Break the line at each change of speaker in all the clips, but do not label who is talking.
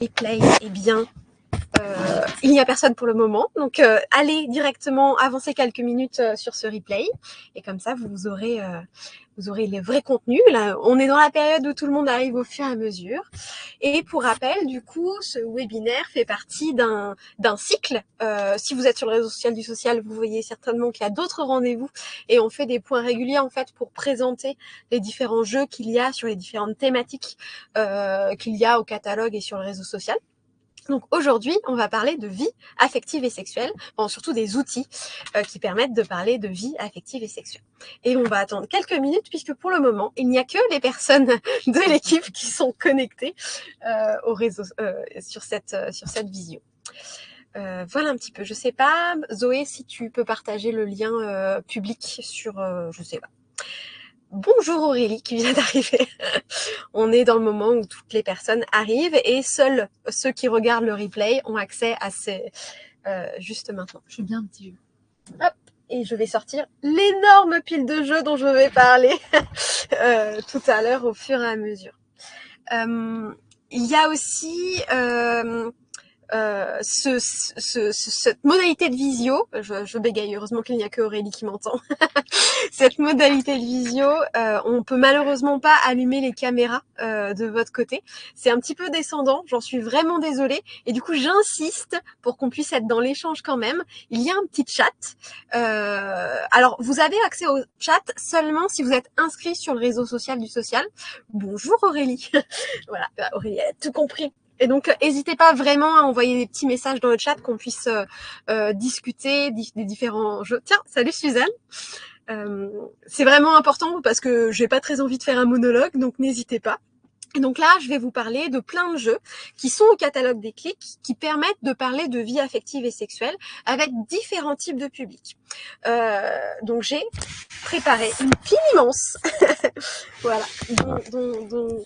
replay, eh bien, il n'y a personne pour le moment. Donc, allez directement avancer quelques minutes sur ce replay. Et comme ça, vous aurez les vrais contenus. Là, on est dans la période où tout le monde arrive au fur et à mesure. Et pour rappel, du coup, ce webinaire fait partie d'un cycle. Si vous êtes sur le réseau social du social, vous voyez certainement qu'il y a d'autres rendez-vous. Et on fait des points réguliers, en fait, pour présenter les différents jeux qu'il y a sur les différentes thématiques qu'il y a au catalogue et sur le réseau social. Donc aujourd'hui, on va parler de vie affective et sexuelle, bon, surtout des outils qui permettent de parler de vie affective et sexuelle. Et on va attendre quelques minutes puisque pour le moment, il n'y a que les personnes de l'équipe qui sont connectées au réseau sur cette visio. Voilà un petit peu. Je sais pas, Zoé, si tu peux partager le lien public sur, je sais pas. Bonjour Aurélie qui vient d'arriver. On est dans le moment où toutes les personnes arrivent et seuls ceux qui regardent le replay ont accès à ces... juste maintenant.
Je veux bien un petit jeu.
Hop, et je vais sortir l'énorme pile de jeux dont je vais parler tout à l'heure au fur et à mesure. Il y a aussi... cette modalité de visio, je bégaye, heureusement qu'il n'y a que Aurélie qui m'entend. Cette modalité de visio, on peut malheureusement pas allumer les caméras de votre côté. C'est un petit peu descendant, j'en suis vraiment désolée. Et du coup, j'insiste pour qu'on puisse être dans l'échange quand même. Il y a un petit chat. Alors, vous avez accès au chat seulement si vous êtes inscrit sur le réseau social du social. Bonjour Aurélie. Voilà, Aurélie a tout compris. Et donc, n'hésitez pas vraiment à envoyer des petits messages dans le chat qu'on puisse discuter des différents jeux. Tiens, salut Suzanne. C'est vraiment important parce que j'ai pas très envie de faire un monologue, donc n'hésitez pas. Et donc là, je vais vous parler de plein de jeux qui sont au catalogue des clics, qui permettent de parler de vie affective et sexuelle avec différents types de publics. Donc j'ai préparé une pile immense, voilà,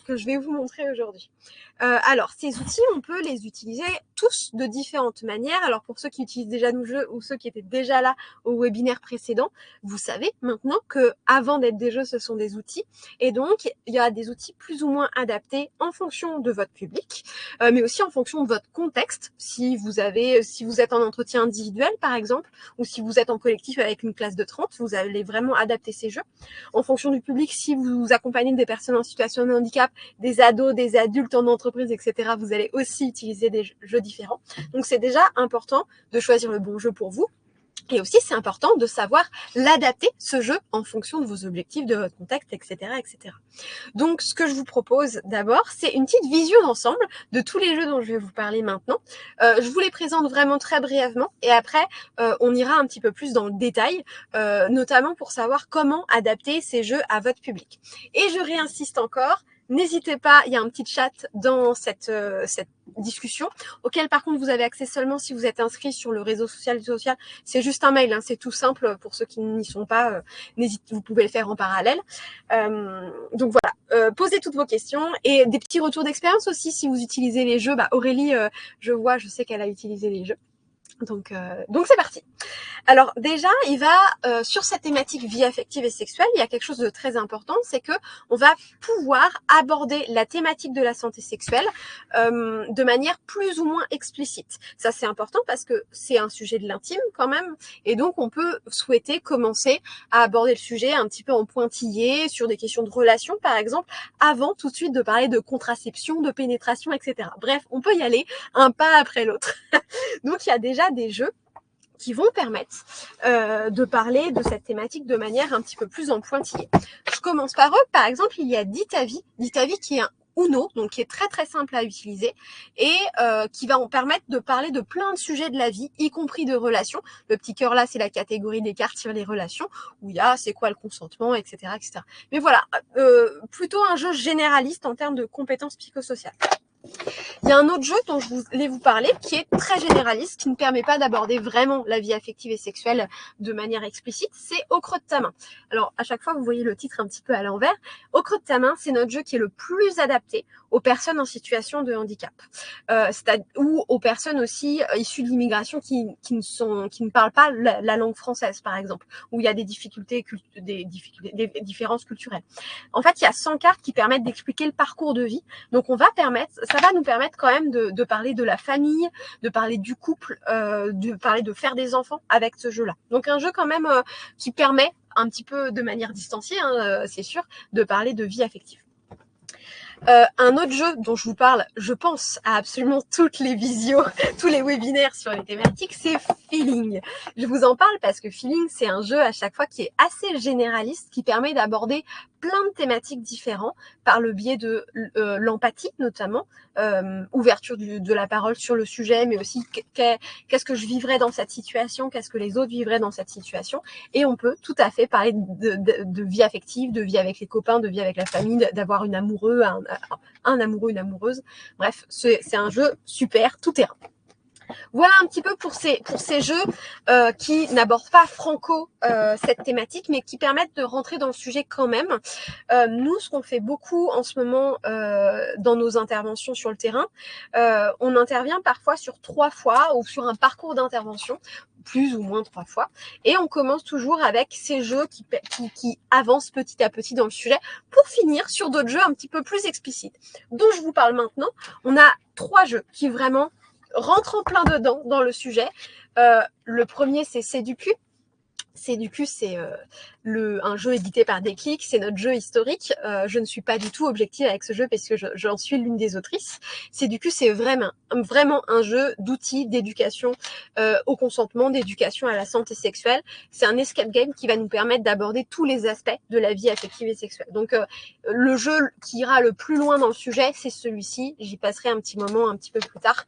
que je vais vous montrer aujourd'hui. Alors, ces outils, on peut les utiliser tous de différentes manières. Alors, pour ceux qui utilisent déjà nos jeux ou ceux qui étaient déjà là au webinaire précédent, vous savez maintenant que avant d'être des jeux, ce sont des outils. Et donc, il y a des outils plus ou moins adaptés en fonction de votre public, mais aussi en fonction de votre contexte. Si vous êtes en entretien individuel, par exemple, ou si vous êtes en collectif avec une classe de 30, vous allez vraiment adapter ces jeux. En fonction du public, si vous accompagnez des personnes en situation de handicap, des ados, des adultes en entreprise, etc., vous allez aussi utiliser des jeux différents. Donc, c'est déjà important de choisir le bon jeu pour vous. Et aussi, c'est important de savoir l'adapter, ce jeu, en fonction de vos objectifs, de votre contexte, etc., etc. Donc, ce que je vous propose d'abord, c'est une petite vision d'ensemble de tous les jeux dont je vais vous parler maintenant. Je vous les présente vraiment très brièvement et après, on ira un petit peu plus dans le détail, notamment pour savoir comment adapter ces jeux à votre public. Et je réinsiste encore, n'hésitez pas, il y a un petit chat dans cette discussion, auquel par contre vous avez accès seulement si vous êtes inscrit sur le réseau social du social. C'est juste un mail, hein, c'est tout simple pour ceux qui n'y sont pas, vous pouvez le faire en parallèle. Donc voilà, posez toutes vos questions et des petits retours d'expérience aussi si vous utilisez les jeux. Aurélie, je sais qu'elle a utilisé les jeux. Donc c'est parti. Alors déjà, sur cette thématique vie affective et sexuelle, il y a quelque chose de très important, c'est que on va pouvoir aborder la thématique de la santé sexuelle de manière plus ou moins explicite. Ça, c'est important parce que c'est un sujet de l'intime quand même, et donc on peut souhaiter commencer à aborder le sujet un petit peu en pointillé sur des questions de relations, par exemple, avant tout de suite de parler de contraception, de pénétration, etc. Bref, on peut y aller un pas après l'autre. Donc, il y a déjà des jeux qui vont permettre de parler de cette thématique de manière un petit peu plus en pointillé. Je commence par eux. Par exemple, il y a Ditavi qui est un Uno, donc qui est très très simple à utiliser et qui va en permettre de parler de plein de sujets de la vie, y compris de relations. Le petit cœur là, c'est la catégorie des cartes sur les relations, où il y a c'est quoi le consentement, etc., etc. Mais voilà, plutôt un jeu généraliste en termes de compétences psychosociales. Il y a un autre jeu dont je voulais vous parler qui est très généraliste, qui ne permet pas d'aborder vraiment la vie affective et sexuelle de manière explicite, c'est Au creux de ta main. Alors, à chaque fois, vous voyez le titre un petit peu à l'envers. Au creux de ta main, c'est notre jeu qui est le plus adapté aux personnes en situation de handicap, ou aux personnes aussi issues de l'immigration qui ne parlent pas la langue française, par exemple, où il y a des différences culturelles. En fait, il y a 100 cartes qui permettent d'expliquer le parcours de vie. Donc, on va permettre, ça va nous permettre quand même de parler de la famille, de parler du couple, de parler de faire des enfants avec ce jeu-là. Donc un jeu quand même qui permet un petit peu de manière distanciée, hein, c'est sûr, de parler de vie affective. Un autre jeu dont je vous parle, je pense à absolument toutes les visios, tous les webinaires sur les thématiques, c'est Feeling. Je vous en parle parce que Feeling, c'est un jeu à chaque fois qui est assez généraliste, qui permet d'aborder plein de thématiques différentes par le biais de l'empathie notamment, ouverture de la parole sur le sujet, mais aussi qu'est-ce que je vivrais dans cette situation, qu'est-ce que les autres vivraient dans cette situation. Et on peut tout à fait parler de vie affective, de vie avec les copains, de vie avec la famille, d'avoir une amoureuse, un amoureux, une amoureuse. Bref, c'est un jeu super, tout terrain. Voilà un petit peu pour ces jeux qui n'abordent pas franco cette thématique, mais qui permettent de rentrer dans le sujet quand même. Nous, ce qu'on fait beaucoup en ce moment dans nos interventions sur le terrain, on intervient parfois sur 3 fois ou sur un parcours d'intervention, plus ou moins 3 fois, et on commence toujours avec ces jeux qui avancent petit à petit dans le sujet pour finir sur d'autres jeux un petit peu plus explicites. Dont je vous parle maintenant, on a 3 jeux qui vraiment rentre en plein dedans dans le sujet. Le premier, c'est Seducu. Seducu, c'est un jeu édité par Déclic, c'est notre jeu historique. Je ne suis pas du tout objective avec ce jeu parce que j'en suis l'une des autrices. Seducu, c'est vraiment un jeu d'outils d'éducation au consentement, d'éducation à la santé sexuelle. C'est un escape game qui va nous permettre d'aborder tous les aspects de la vie affective et sexuelle. Donc, le jeu qui ira le plus loin dans le sujet, c'est celui-ci. J'y passerai un petit moment un petit peu plus tard.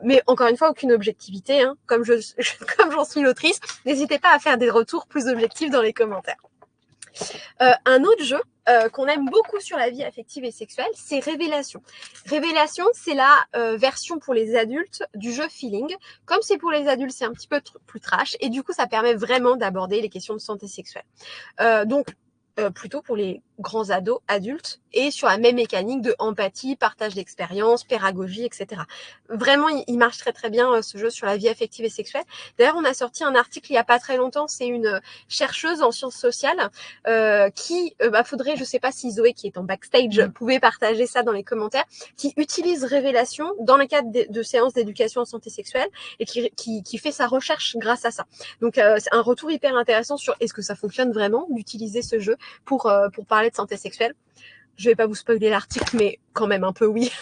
Mais encore une fois, aucune objectivité, hein. Comme j'en suis l'autrice, n'hésitez pas à faire des retours plus objectifs dans les commentaires. Un autre jeu qu'on aime beaucoup sur la vie affective et sexuelle, c'est Révélation. Révélation, c'est la version pour les adultes du jeu Feeling. Comme c'est pour les adultes, c'est un petit peu plus trash et du coup, ça permet vraiment d'aborder les questions de santé sexuelle. Donc, plutôt pour les grands ados, adultes, et sur la même mécanique de empathie, partage d'expérience, pédagogie, etc. Vraiment, il marche très très bien ce jeu sur la vie affective et sexuelle. D'ailleurs, on a sorti un article il y a pas très longtemps, c'est une chercheuse en sciences sociales qui, faudrait, je sais pas si Zoé qui est en backstage pouvait partager ça dans les commentaires, qui utilise Révélation dans le cadre de séances d'éducation en santé sexuelle et qui fait sa recherche grâce à ça. Donc, c'est un retour hyper intéressant sur est-ce que ça fonctionne vraiment d'utiliser ce jeu pour parler de santé sexuelle. Je vais pas vous spoiler l'article, mais quand même un peu oui.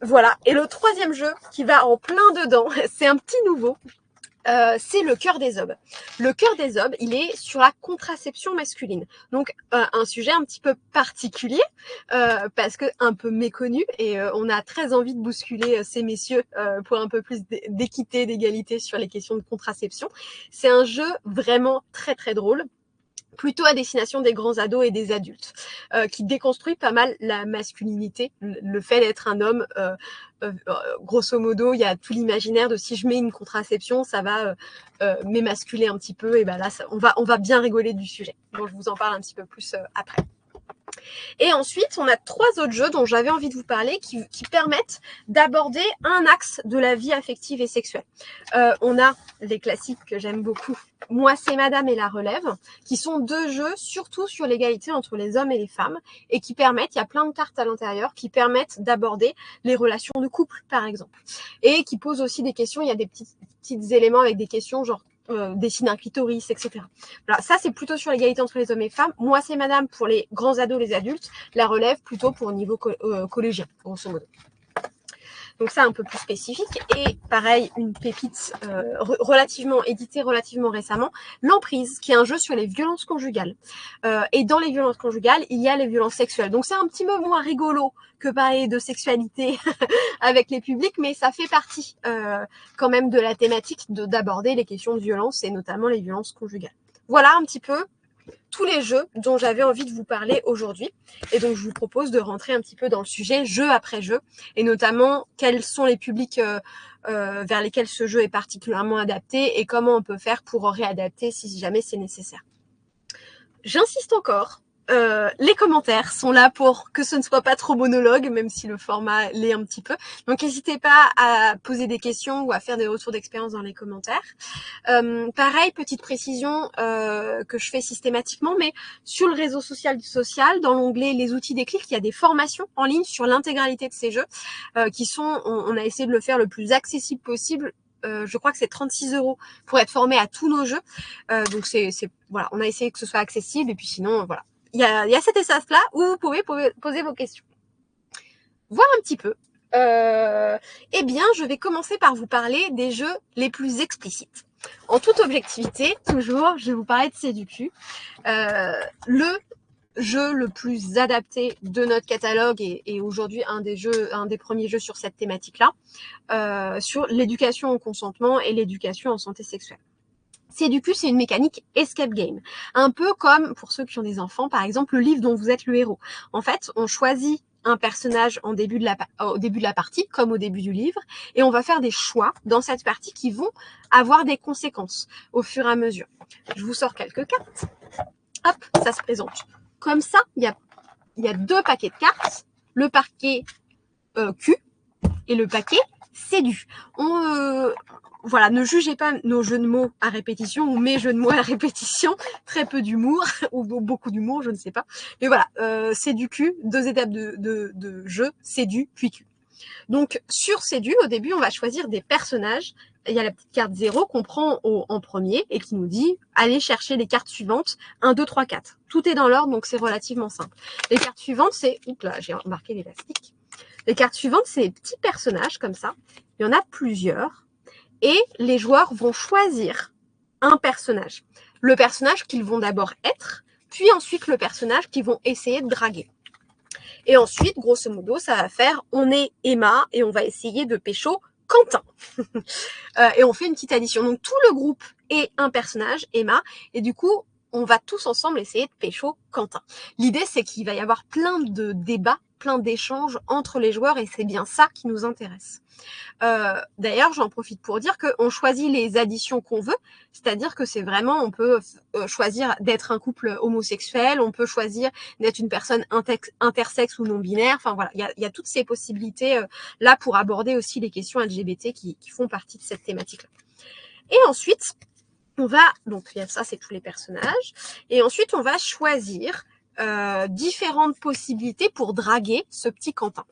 Voilà. Et le troisième jeu qui va en plein dedans, c'est un petit nouveau. C'est le cœur des obes. Le cœur des obes, il est sur la contraception masculine. Donc un sujet un petit peu particulier parce que un peu méconnu et on a très envie de bousculer ces messieurs pour un peu plus d'équité, d'égalité sur les questions de contraception. C'est un jeu vraiment très très drôle, plutôt à destination des grands ados et des adultes, qui déconstruit pas mal la masculinité, le fait d'être un homme. Grosso modo, il y a tout l'imaginaire de si je mets une contraception, ça va m'émasculer un petit peu, et ben là, on va bien rigoler du sujet. Donc, je vous en parle un petit peu plus après. Et ensuite, on a 3 autres jeux dont j'avais envie de vous parler qui permettent d'aborder un axe de la vie affective et sexuelle. On a les classiques que j'aime beaucoup, Moi c'est Madame et La Relève, qui sont 2 jeux surtout sur l'égalité entre les hommes et les femmes et qui permettent, il y a plein de cartes à l'intérieur, qui permettent d'aborder les relations de couple par exemple. Et qui posent aussi des questions, il y a des petits éléments avec des questions genre dessine un clitoris, etc. Voilà, ça c'est plutôt sur l'égalité entre les hommes et les femmes. Moi c'est Madame pour les grands ados, les adultes. La Relève plutôt pour le niveau collégien, grosso modo. Donc ça un peu plus spécifique. Et pareil, une pépite éditée relativement récemment, L'Emprise, qui est un jeu sur les violences conjugales. Et dans les violences conjugales, il y a les violences sexuelles. Donc c'est un petit peu moins rigolo que parler de sexualité avec les publics, mais ça fait partie quand même de la thématique d'aborder les questions de violence et notamment les violences conjugales. Voilà un petit peu tous les jeux dont j'avais envie de vous parler aujourd'hui. Et donc, je vous propose de rentrer un petit peu dans le sujet, jeu après jeu, et notamment quels sont les publics vers lesquels ce jeu est particulièrement adapté et comment on peut faire pour réadapter si jamais c'est nécessaire. J'insiste encore, les commentaires sont là pour que ce ne soit pas trop monologue, même si le format l'est un petit peu. Donc n'hésitez pas à poser des questions ou à faire des retours d'expérience dans les commentaires. Pareil, petite précision que je fais systématiquement, mais sur le réseau social dans l'onglet les outils des clics, il y a des formations en ligne sur l'intégralité de ces jeux qui sont, on a essayé de le faire le plus accessible possible. Je crois que c'est 36 € pour être formé à tous nos jeux. Donc voilà, on a essayé que ce soit accessible et puis sinon voilà. Il y a cet espace-là où vous pouvez poser vos questions. Voir un petit peu. Eh bien, je vais commencer par vous parler des jeux les plus explicites. En toute objectivité, toujours, je vais vous parler de Séducu. Le jeu le plus adapté de notre catalogue et aujourd'hui un des premiers jeux sur cette thématique-là, sur l'éducation au consentement et l'éducation en santé sexuelle. Séducu, c'est une mécanique escape game. Un peu comme, pour ceux qui ont des enfants, par exemple, le livre dont vous êtes le héros. En fait, on choisit un personnage au début de la partie, comme au début du livre, et on va faire des choix dans cette partie qui vont avoir des conséquences au fur et à mesure. Je vous sors quelques cartes. Hop, ça se présente comme ça. Il y a 2 paquets de cartes. Le paquet Q et le paquet Sédu. Voilà, ne jugez pas nos jeux de mots à répétition ou mes jeux de mots à répétition. Très peu d'humour ou beaucoup d'humour, je ne sais pas. Mais voilà, Séducu, 2 étapes de jeu, Sédu puis Q. Donc sur Sédu, au début, on va choisir des personnages. Il y a la petite carte 0 qu'on prend en premier et qui nous dit allez chercher les cartes suivantes 1, 2, 3, 4. Tout est dans l'ordre, donc c'est relativement simple. Les cartes suivantes, c'est... Oups là, j'ai marqué l'élastique. Les cartes suivantes, c'est des petits personnages comme ça. Il y en a plusieurs. Et les joueurs vont choisir un personnage. Le personnage qu'ils vont d'abord être, puis ensuite le personnage qu'ils vont essayer de draguer. Et ensuite, grosso modo, ça va faire on est Emma et on va essayer de pécho Quentin. Et on fait une petite addition. Donc tout le groupe est un personnage, Emma, et du coup, on va tous ensemble essayer de pécho Quentin. L'idée, c'est qu'il va y avoir plein de débats, plein d'échanges entre les joueurs et c'est bien ça qui nous intéresse. D'ailleurs, j'en profite pour dire qu'on choisit les additions qu'on veut, c'est-à-dire que c'est vraiment, on peut choisir d'être un couple homosexuel, on peut choisir d'être une personne intersexe ou non-binaire, enfin voilà, il y a toutes ces possibilités là pour aborder aussi les questions LGBT qui font partie de cette thématique-là. Et ensuite, on va, donc ça c'est tous les personnages, et ensuite on va choisir différentes possibilités pour draguer ce petit Quentin.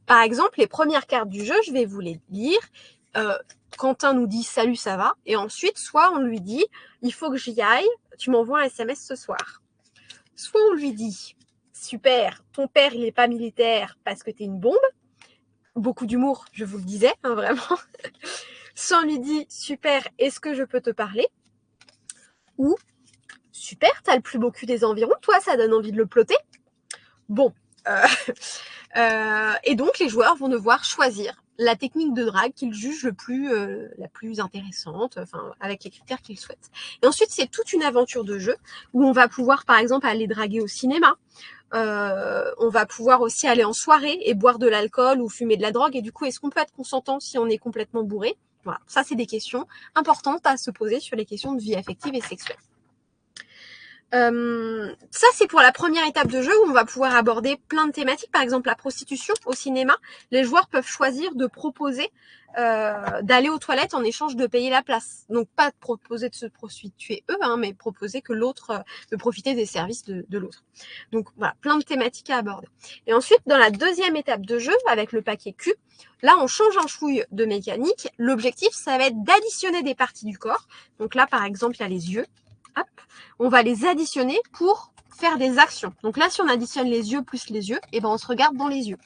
Par exemple, les premières cartes du jeu, je vais vous les lire. Quentin nous dit « Salut, ça va ?» Et ensuite, soit on lui dit « Il faut que j'y aille, tu m'envoies un SMS ce soir. » Soit on lui dit « Super, ton père, il n'est pas militaire parce que t'es une bombe. » Beaucoup d'humour, je vous le disais, hein, vraiment. Soit on lui dit « Super, est-ce que je peux te parler ?» Ou « Super, t'as le plus beau cul des environs, toi, ça donne envie de le ploter. » Bon, et donc les joueurs vont devoir choisir la technique de drague qu'ils jugent la plus intéressante, enfin avec les critères qu'ils souhaitent. Et ensuite, c'est toute une aventure de jeu où on va pouvoir, par exemple, aller draguer au cinéma. On va pouvoir aussi aller en soirée et boire de l'alcool ou fumer de la drogue. Et du coup, est-ce qu'on peut être consentant si on est complètement bourré? Voilà, ça, c'est des questions importantes à se poser sur les questions de vie affective et sexuelle. Ça, c'est pour la première étape de jeu où on va pouvoir aborder plein de thématiques. Par exemple, la prostitution au cinéma. Les joueurs peuvent choisir de proposer d'aller aux toilettes en échange de payer la place. Donc, pas de proposer de se prostituer eux, hein, mais proposer que l'autre, de profiter des services de l'autre. Donc, voilà, plein de thématiques à aborder. Et ensuite, dans la deuxième étape de jeu, avec le paquet Q, là, on change un chouille de mécanique. L'objectif, ça va être d'additionner des parties du corps. Donc là, par exemple, il y a les yeux. Hop, on va les additionner pour faire des actions. Donc là, si on additionne les yeux plus les yeux, et ben on se regarde dans les yeux.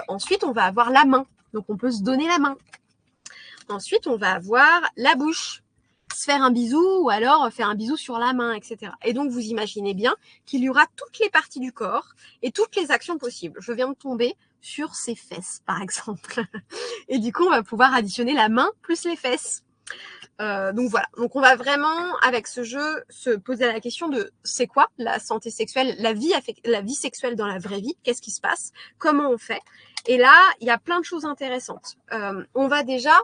Ensuite, on va avoir la main. Donc, on peut se donner la main. Ensuite, on va avoir la bouche. Se faire un bisou ou alors faire un bisou sur la main, etc. Et donc, vous imaginez bien qu'il y aura toutes les parties du corps et toutes les actions possibles. Je viens de tomber sur ses fesses, par exemple. Et du coup, on va pouvoir additionner la main plus les fesses. Donc voilà, donc on va vraiment avec ce jeu se poser la question de c'est quoi la santé sexuelle, la vie sexuelle dans la vraie vie, qu'est-ce qui se passe, comment on fait. Et là, il y a plein de choses intéressantes. On va déjà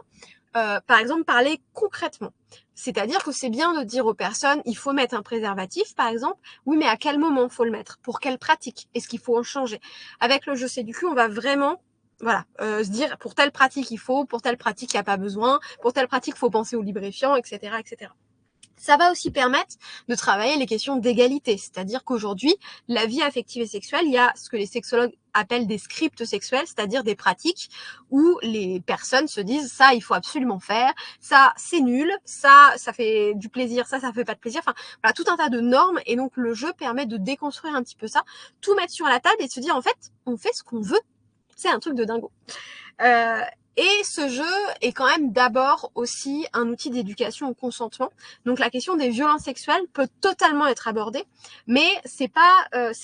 par exemple, parler concrètement. C'est-à-dire que c'est bien de dire aux personnes, il faut mettre un préservatif, par exemple. Oui, mais à quel moment faut le mettre? Pour quelle pratique? Est-ce qu'il faut en changer? Avec le je sais du cul, on va vraiment se dire pour telle pratique il faut, pour telle pratique il n'y a pas besoin, pour telle pratique il faut penser au lubrifiant, etc., etc. Ça va aussi permettre de travailler les questions d'égalité, c'est-à-dire qu'aujourd'hui, la vie affective et sexuelle, il y a ce que les sexologues appellent des scripts sexuels, c'est-à-dire des pratiques où les personnes se disent ça, il faut absolument faire, ça, c'est nul, ça fait du plaisir, ça fait pas de plaisir. Enfin, voilà, tout un tas de normes. Et donc, le jeu permet de déconstruire un petit peu ça, tout mettre sur la table et de se dire, en fait, on fait ce qu'on veut. C'est un truc de dingo. Et ce jeu est quand même d'abord aussi un outil d'éducation au consentement. Donc la question des violences sexuelles peut totalement être abordée, mais c'est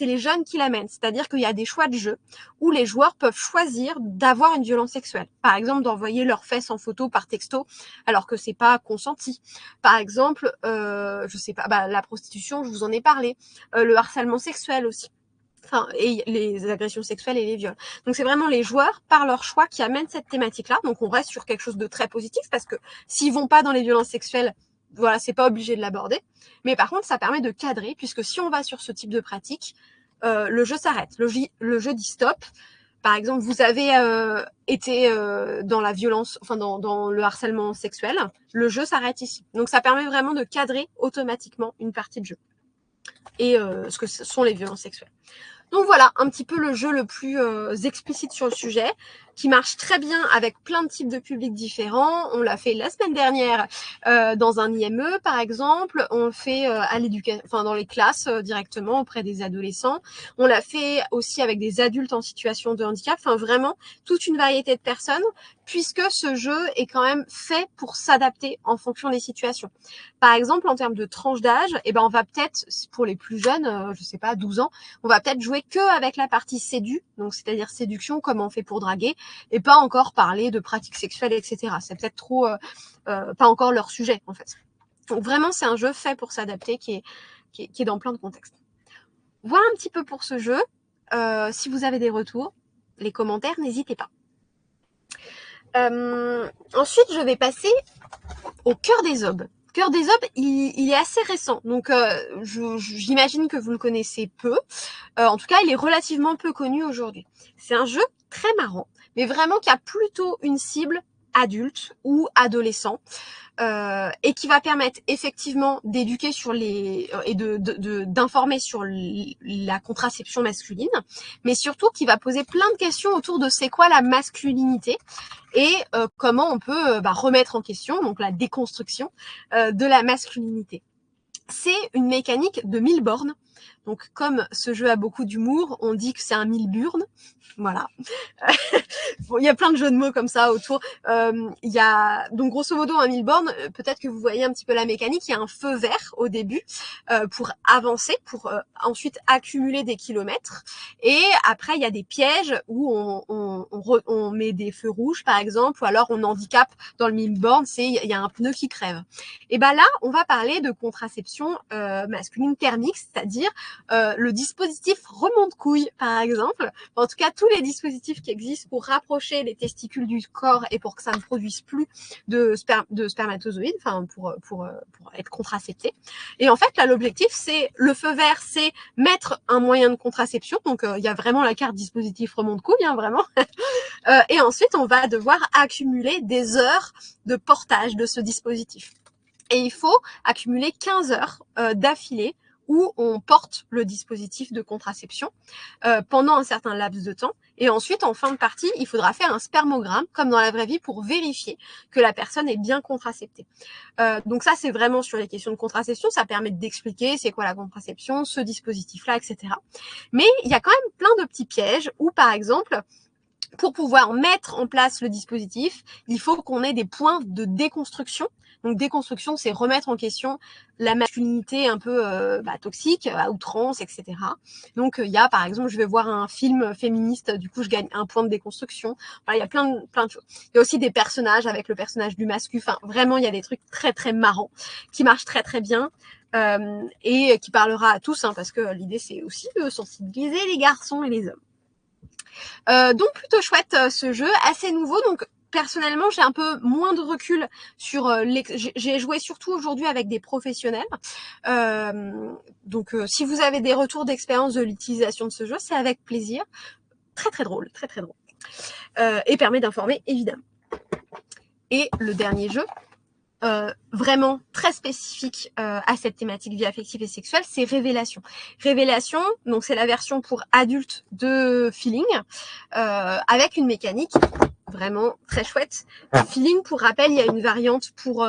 les jeunes qui l'amènent. C'est-à-dire qu'il y a des choix de jeu où les joueurs peuvent choisir d'avoir une violence sexuelle. Par exemple, d'envoyer leurs fesses en photo par texto, alors que c'est pas consenti. Par exemple, je sais pas, la prostitution, je vous en ai parlé, le harcèlement sexuel aussi. Enfin, et les agressions sexuelles et les viols. Donc c'est vraiment les joueurs, par leur choix, qui amènent cette thématique-là. Donc on reste sur quelque chose de très positif, parce que s'ils vont pas dans les violences sexuelles, voilà, c'est pas obligé de l'aborder. Mais par contre, ça permet de cadrer, puisque si on va sur ce type de pratique, le jeu s'arrête. Le jeu dit stop. Par exemple, vous avez été dans la violence, enfin dans le harcèlement sexuel, le jeu s'arrête ici. Donc ça permet vraiment de cadrer automatiquement une partie de jeu. Et ce que sont les violences sexuelles. Donc voilà, un petit peu le jeu le plus explicite sur le sujet, qui marche très bien avec plein de types de publics différents. On l'a fait la semaine dernière dans un IME, par exemple. On le fait à l'éducation, enfin dans les classes directement auprès des adolescents. On l'a fait aussi avec des adultes en situation de handicap. Enfin vraiment toute une variété de personnes, puisque ce jeu est quand même fait pour s'adapter en fonction des situations. Par exemple, en termes de tranche d'âge, on va peut-être, pour les plus jeunes, je sais pas, 12 ans, on va peut-être jouer que avec la partie sédu, donc c'est-à-dire séduction, comment on fait pour draguer, et pas encore parler de pratiques sexuelles, etc. C'est peut-être trop, pas encore leur sujet, en fait. Donc vraiment, c'est un jeu fait pour s'adapter, qui est dans plein de contextes. Voilà un petit peu pour ce jeu. Si vous avez des retours, les commentaires, n'hésitez pas. Ensuite, je vais passer au cœur des aubes. Cœur des aubes, il est assez récent, donc j'imagine que vous le connaissez peu. En tout cas, il est relativement peu connu aujourd'hui. C'est un jeu très marrant, mais vraiment qui a plutôt une cible adulte ou adolescent, et qui va permettre effectivement d'éduquer sur les et d'informer sur la contraception masculine, mais surtout qui va poser plein de questions autour de c'est quoi la masculinité et comment on peut remettre en question, donc la déconstruction de la masculinité. C'est une mécanique de Milborn. Donc comme ce jeu a beaucoup d'humour, on dit que c'est un Milburn. Voilà. Bon, il y a plein de jeux de mots comme ça autour. Il y a donc grosso modo un Milborn, peut-être que vous voyez un petit peu la mécanique. Il y a un feu vert au début pour avancer, pour ensuite accumuler des kilomètres. Et après, il y a des pièges où on met des feux rouges, par exemple, ou alors on handicape dans le Milborn, il y a un pneu qui crève. Et là, on va parler de contraception masculine thermique, c'est-à-dire le dispositif remonte-couille, par exemple. En tout cas, tous les dispositifs qui existent pour rapprocher les testicules du corps et pour que ça ne produise plus de spermatozoïdes, enfin pour être contracepté. Et en fait, là, l'objectif, c'est le feu vert, c'est mettre un moyen de contraception. Donc, il y a vraiment la carte dispositif remonte-couille, hein, vraiment. Et ensuite, on va devoir accumuler des heures de portage de ce dispositif. Et il faut accumuler 15 heures d'affilée où on porte le dispositif de contraception pendant un certain laps de temps. Et ensuite, en fin de partie, il faudra faire un spermogramme, comme dans la vraie vie, pour vérifier que la personne est bien contraceptée. Donc ça, c'est vraiment sur les questions de contraception. Ça permet d'expliquer c'est quoi la contraception, ce dispositif-là, etc. Mais il y a quand même plein de petits pièges où, par exemple, pour pouvoir mettre en place le dispositif, il faut qu'on ait des points de déconstruction. Donc déconstruction, c'est remettre en question la masculinité un peu toxique, à outrance, etc. Donc il y a par exemple, je vais voir un film féministe, du coup je gagne un point de déconstruction. Voilà, il y a plein de choses. Il y a aussi des personnages avec le personnage du masculin. Enfin, vraiment, il y a des trucs très très marrants qui marchent très très bien. Et qui parlera à tous, hein, parce que l'idée c'est aussi de sensibiliser les garçons et les hommes. Donc plutôt chouette ce jeu, assez nouveau. Donc personnellement, j'ai un peu moins de recul sur j'ai joué surtout aujourd'hui avec des professionnels. Donc, si vous avez des retours d'expérience de l'utilisation de ce jeu, c'est avec plaisir. Très très drôle, très très drôle. Et permet d'informer, évidemment. Et le dernier jeu, vraiment très spécifique à cette thématique vie affective et sexuelle, c'est Révélation. Révélation, donc c'est la version pour adultes de Feeling, avec une mécanique vraiment très chouette. Feeling, pour rappel, il y a une variante pour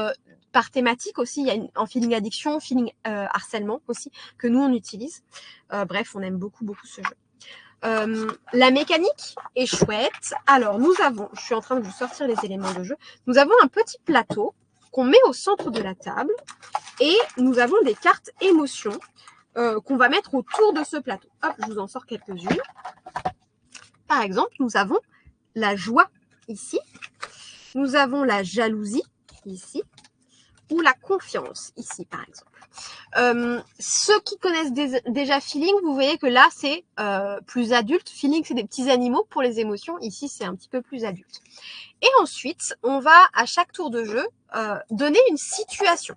par thématique aussi, il y a en Feeling Addiction, Feeling Harcèlement aussi, que nous on utilise. Bref, on aime beaucoup ce jeu. La mécanique est chouette. Alors, nous avons, je suis en train de vous sortir les éléments de jeu, nous avons un petit plateau qu'on met au centre de la table et nous avons des cartes émotions qu'on va mettre autour de ce plateau. Hop, je vous en sors quelques-unes. Par exemple, nous avons la joie ici, nous avons la jalousie ici, ou la confiance ici, par exemple. Ceux qui connaissent déjà Feeling, vous voyez que là, c'est plus adulte. Feeling, c'est des petits animaux pour les émotions. Ici, c'est un petit peu plus adulte. Et ensuite, on va, à chaque tour de jeu, donner une situation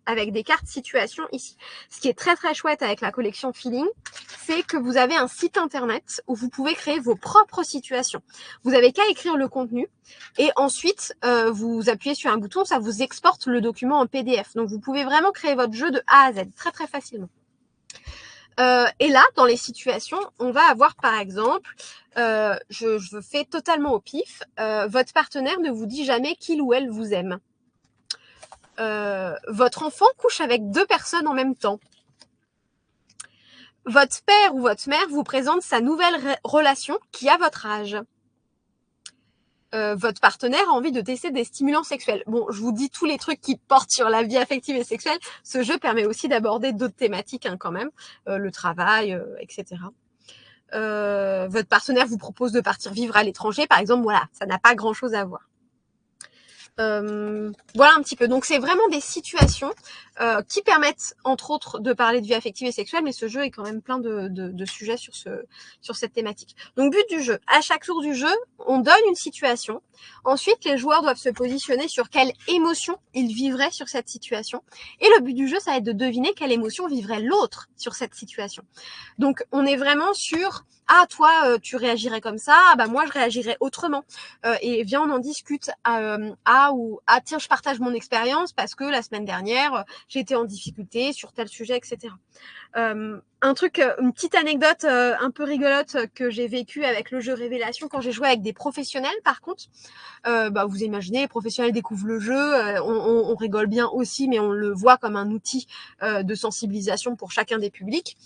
avec des cartes situation ici. Ce qui est très très chouette avec la collection Feeling, c'est que vous avez un site internet où vous pouvez créer vos propres situations. Vous n'avez qu'à écrire le contenu et ensuite vous appuyez sur un bouton, ça vous exporte le document en PDF. Donc vous pouvez vraiment créer votre jeu de A à Z très très facilement. Et là, dans les situations, on va avoir par exemple, je fais totalement au pif, votre partenaire ne vous dit jamais qu'il ou elle vous aime. Votre enfant couche avec 2 personnes en même temps. Votre père ou votre mère vous présente sa nouvelle relation qui a votre âge. Votre partenaire a envie de tester des stimulants sexuels. Bon, je vous dis tous les trucs qui portent sur la vie affective et sexuelle. Ce jeu permet aussi d'aborder d'autres thématiques quand même, le travail, etc. Votre partenaire vous propose de partir vivre à l'étranger, par exemple. Voilà, ça n'a pas grand-chose à voir. Voilà un petit peu. Donc c'est vraiment des situations qui permettent entre autres de parler de vie affective et sexuelle, mais ce jeu est quand même plein de sujets sur cette thématique. Donc but du jeu, à chaque tour du jeu, on donne une situation. Ensuite, les joueurs doivent se positionner sur quelle émotion ils vivraient sur cette situation. Et le but du jeu, ça va être de deviner quelle émotion vivrait l'autre sur cette situation. Donc on est vraiment sur ah toi tu réagirais comme ça, ah, bah moi je réagirais autrement. Et viens on en discute. Ou tiens je partage mon expérience parce que la semaine dernière j'ai été en difficulté sur tel sujet, etc. Un truc, une petite anecdote un peu rigolote que j'ai vécue avec le jeu Révélation quand j'ai joué avec des professionnels. Par contre, vous imaginez, les professionnels découvrent le jeu, on rigole bien aussi, mais on le voit comme un outil de sensibilisation pour chacun des publics.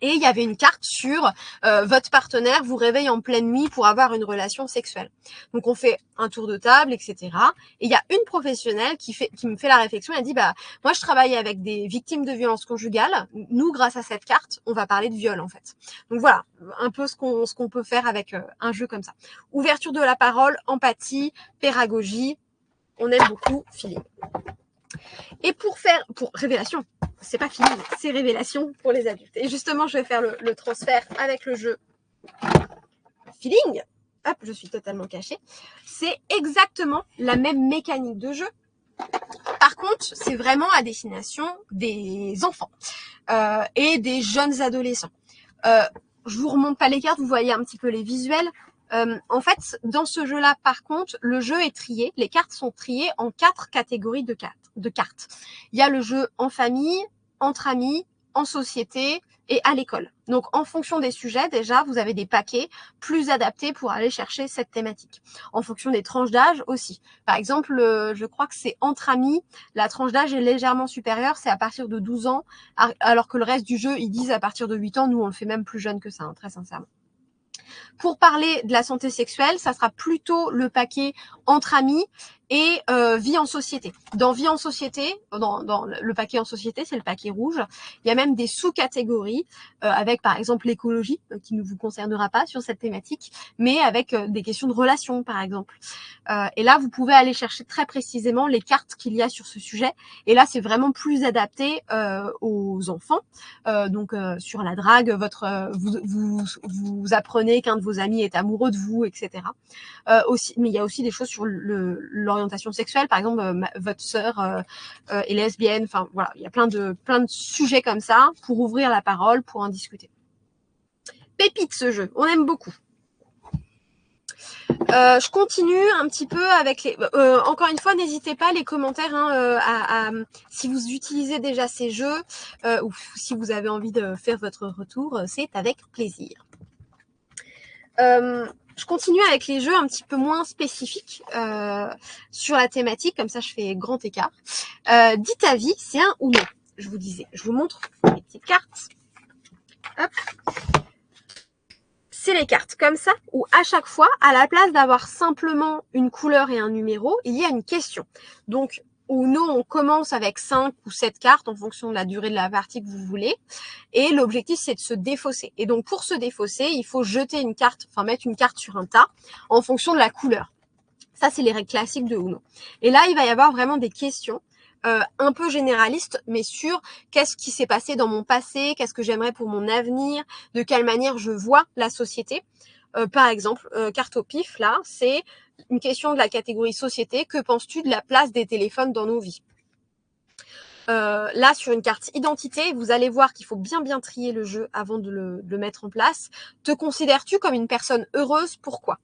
Et il y avait une carte sur votre partenaire vous réveille en pleine nuit pour avoir une relation sexuelle. Donc on fait un tour de table, etc. Et il y a une professionnelle qui me fait la réflexion. Elle dit moi je travaille avec des victimes de violences conjugales. Nous, grâce à cette carte, on va parler de viol en fait. Donc voilà, un peu ce qu'on peut faire avec un jeu comme ça. Ouverture de la parole, empathie, pédagogie. On aime beaucoup Feeling. Et pour Révélation, c'est pas fini, c'est Révélation pour les adultes. Et justement, je vais faire le transfert avec le jeu Feeling. Hop, je suis totalement cachée. C'est exactement la même mécanique de jeu. Par contre, c'est vraiment à destination des enfants et des jeunes adolescents. Je vous remonte pas les cartes, vous voyez un petit peu les visuels. En fait, dans ce jeu-là, par contre, le jeu est trié. Les cartes sont triées en 4 catégories de cartes. Il y a le jeu en famille, entre amis, en société et à l'école. Donc, en fonction des sujets, déjà, vous avez des paquets plus adaptés pour aller chercher cette thématique. En fonction des tranches d'âge aussi. Par exemple, je crois que c'est entre amis, la tranche d'âge est légèrement supérieure, c'est à partir de 12 ans, alors que le reste du jeu, ils disent à partir de 8 ans. Nous, on le fait même plus jeune que ça, très sincèrement. Pour parler de la santé sexuelle, ça sera plutôt le paquet entre amis et vie en société. Dans vie en société, dans le paquet en société, c'est le paquet rouge. Il y a même des sous-catégories avec par exemple l'écologie, qui ne vous concernera pas sur cette thématique, mais avec des questions de relations par exemple. Et là, vous pouvez aller chercher très précisément les cartes qu'il y a sur ce sujet. Et là, c'est vraiment plus adapté aux enfants. Donc sur la drague, vous apprenez qu'un de vos amis est amoureux de vous, etc. Aussi, mais il y a aussi des choses sur l'orientation sexuelle, par exemple votre sœur est lesbienne, enfin voilà, il y a plein de sujets comme ça pour ouvrir la parole, pour en discuter. Pépite ce jeu, on aime beaucoup. Je continue un petit peu avec les. Encore une fois, n'hésitez pas les commentaires si vous utilisez déjà ces jeux ou si vous avez envie de faire votre retour, c'est avec plaisir. Je continue avec les jeux un petit peu moins spécifiques sur la thématique, comme ça je fais grand écart. Dis ta vie, c'est un ou non. Je vous disais, je vous montre les petites cartes. Hop. C'est les cartes comme ça, où à chaque fois, à la place d'avoir simplement une couleur et un numéro, il y a une question. Donc, au non, on commence avec 5 ou 7 cartes en fonction de la durée de la partie que vous voulez. Et l'objectif, c'est de se défausser. Et donc, pour se défausser, il faut jeter une carte, enfin mettre une carte sur un tas en fonction de la couleur. Ça, c'est les règles classiques de Uno. Et là, il va y avoir vraiment des questions un peu généralistes, mais sur qu'est-ce qui s'est passé dans mon passé, qu'est-ce que j'aimerais pour mon avenir, de quelle manière je vois la société. Par exemple, carte au pif, là, c'est une question de la catégorie société. Que penses-tu de la place des téléphones dans nos vies ? Là, sur une carte identité, vous allez voir qu'il faut bien trier le jeu avant de le mettre en place. Te considères-tu comme une personne heureuse ? Pourquoi ?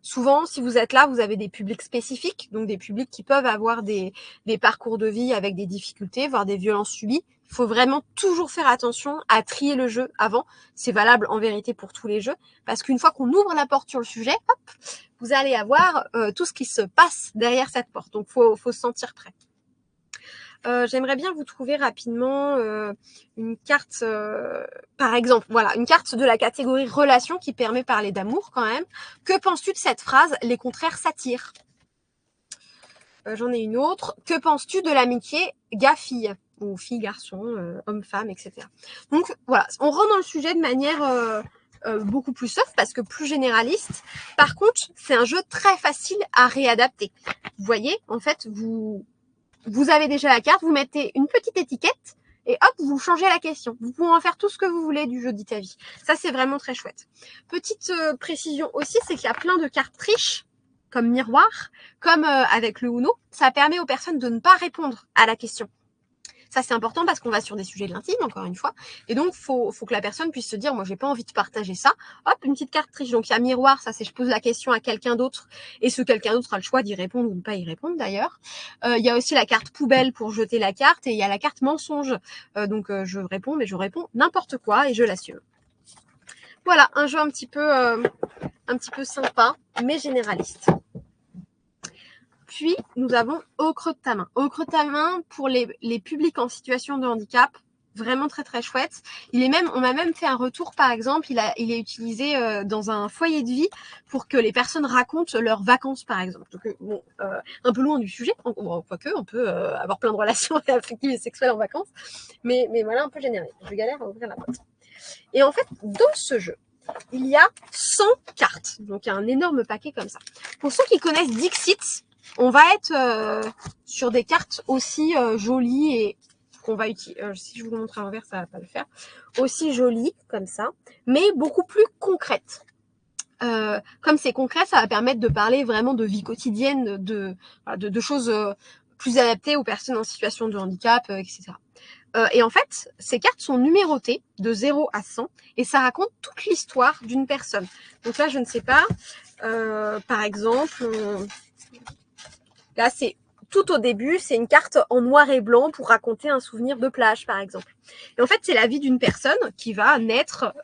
Souvent, si vous êtes là, vous avez des publics spécifiques, donc des publics qui peuvent avoir des parcours de vie avec des difficultés, voire des violences subies. Il faut vraiment toujours faire attention à trier le jeu avant. C'est valable en vérité pour tous les jeux, parce qu'une fois qu'on ouvre la porte sur le sujet, hop, vous allez avoir tout ce qui se passe derrière cette porte. Donc, faut se sentir prêt. J'aimerais bien vous trouver rapidement une carte, par exemple, voilà, une carte de la catégorie relation qui permet de parler d'amour quand même. Que penses-tu de cette phrase ? Les contraires s'attirent. J'en ai une autre. Que penses-tu de l'amitié gars-fille ? Ou fille-garçon, homme-femme, etc. Donc voilà, on rentre dans le sujet de manière beaucoup plus soft parce que plus généraliste. Par contre, c'est un jeu très facile à réadapter. Vous voyez, en fait, vous avez déjà la carte, vous mettez une petite étiquette et hop, vous changez la question. Vous pouvez en faire tout ce que vous voulez du jeu Dis ta vie. Ça, c'est vraiment très chouette. Petite précision aussi, c'est qu'il y a plein de cartes triches, comme miroir, comme avec le Uno. Ça permet aux personnes de ne pas répondre à la question. Ça, c'est important parce qu'on va sur des sujets de l'intime, encore une fois. Et donc, faut que la personne puisse se dire, moi, j'ai pas envie de partager ça. Hop, une petite carte triche. Donc, il y a miroir, ça, c'est je pose la question à quelqu'un d'autre. Et ce quelqu'un d'autre a le choix d'y répondre ou de ne pas y répondre, d'ailleurs. Il y a aussi la carte poubelle pour jeter la carte. Et il y a la carte mensonge. Donc, je réponds, mais je réponds n'importe quoi et je l'assume. Voilà, un jeu un petit peu sympa, mais généraliste. Puis, nous avons Au creux de ta main. Au creux de ta main, pour les publics en situation de handicap, vraiment très très chouette. On m'a même fait un retour, par exemple, il est utilisé dans un foyer de vie pour que les personnes racontent leurs vacances, par exemple. Donc, bon, un peu loin du sujet, quoique on peut avoir plein de relations affectives et sexuelles en vacances, mais voilà, un peu généré. Je galère à ouvrir la boîte. Et en fait, dans ce jeu, il y a 100 cartes. Donc, il y a un énorme paquet comme ça. Pour ceux qui connaissent Dixit, on va être sur des cartes aussi jolies et qu'on va utiliser. Si je vous le montre à l'envers, ça va pas le faire. Aussi jolies comme ça, mais beaucoup plus concrètes. Comme c'est concret, ça va permettre de parler vraiment de vie quotidienne, de choses plus adaptées aux personnes en situation de handicap, etc. Et en fait, ces cartes sont numérotées de 0 à 100 et ça raconte toute l'histoire d'une personne. Donc là, je ne sais pas, par exemple... Là, c'est tout au début, c'est une carte en noir et blanc pour raconter un souvenir de plage, par exemple. Et en fait, c'est la vie d'une personne qui va naître,